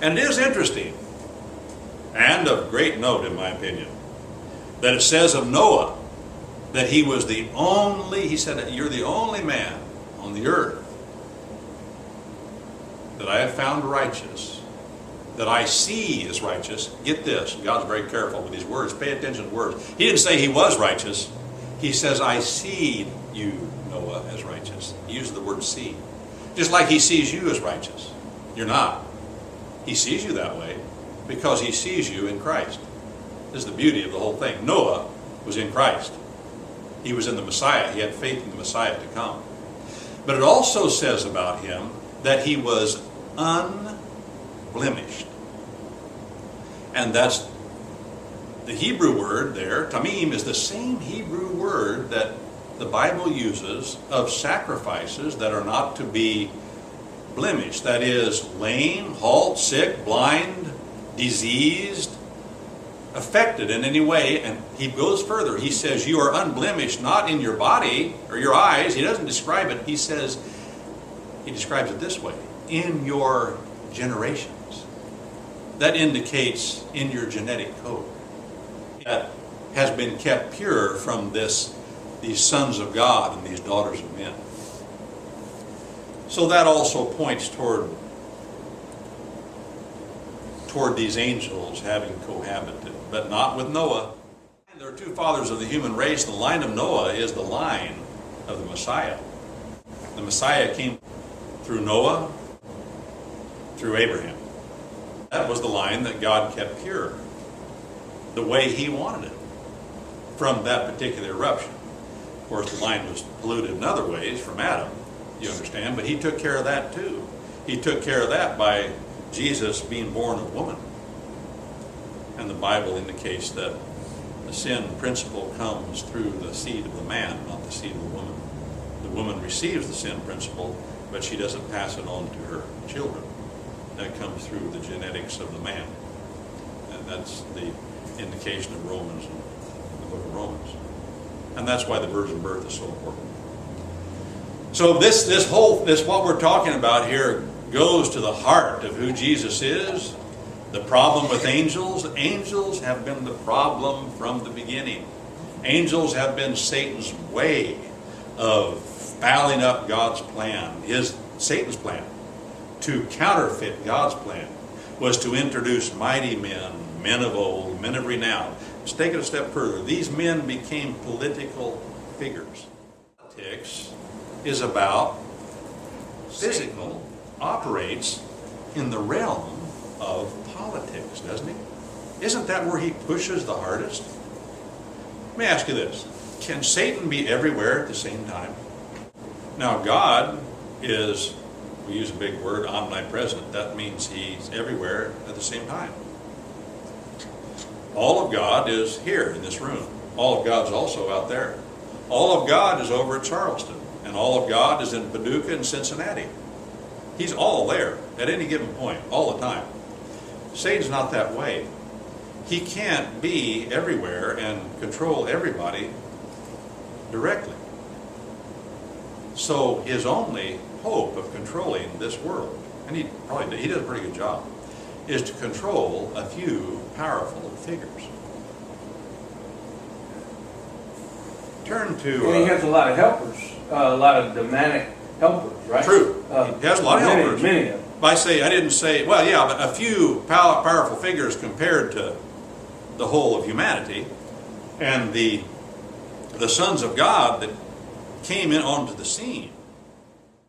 And it is interesting, and of great note in my opinion, that it says of Noah that he was the only, he said, you're the only man on the earth that I have found righteous, that I see as righteous. Get this, God's very careful with these words. Pay attention to words. He didn't say he was righteous. He says, I see you, Noah, as righteous. He uses the word see. Just like he sees you as righteous. You're not. He sees you that way because he sees you in Christ. This is the beauty of the whole thing. Noah was in Christ. He was in the Messiah. He had faith in the Messiah to come. But it also says about him that he was unblemished. And that's the Hebrew word there. Tamim is the same Hebrew word that the Bible uses of sacrifices that are not to be blemished. That is, lame, halt, sick, blind, diseased, affected in any way. And he goes further. He says you are unblemished not in your body or your eyes. He doesn't describe it. He says, he describes it this way: in your generations. That indicates in your genetic code. That has been kept pure from these sons of God and these daughters of men. So that also points toward these angels having cohabited, but not with Noah. There are two fathers of the human race. The line of Noah is the line of the Messiah. The Messiah came through Noah, through Abraham. That was the line that God kept pure, the way he wanted it, from that particular eruption. Of course, the line was polluted in other ways from Adam, you understand, but he took care of that too. He took care of that by Jesus being born of woman. And the Bible indicates that the sin principle comes through the seed of the man, not the seed of the woman. The woman receives the sin principle, but she doesn't pass it on to her children. That comes through the genetics of the man. And that's the indication of Romans, the book of Romans. And that's why the virgin birth is so important. So this what we're talking about here goes to the heart of who Jesus is. The problem with angels. Angels have been the problem from the beginning. Angels have been Satan's way of fouling up God's plan. Satan's plan to counterfeit God's plan was to introduce mighty men, men of old, men of renown. Let's take it a step further. These men became political figures. Politics is about physical, operates in the realm of politics, doesn't he? Isn't that where he pushes the hardest? Let me ask you this. Can Satan be everywhere at the same time? Now, God is, we use a big word, omnipresent. That means he's everywhere at the same time. All of God is here in this room. All of God's also out there. All of God is over at Charleston. And all of God is in Paducah and Cincinnati. He's all there at any given point, all the time. Satan's not that way. He can't be everywhere and control everybody directly. So his only hope of controlling this world, and he does a pretty good job, is to control a few powerful figures. Turn to... Well, he has a lot of helpers, a lot of demonic helpers, right? True. He has a lot of helpers. Many of them. I didn't say, well, yeah, but a few powerful figures compared to the whole of humanity. And the sons of God that came in onto the scene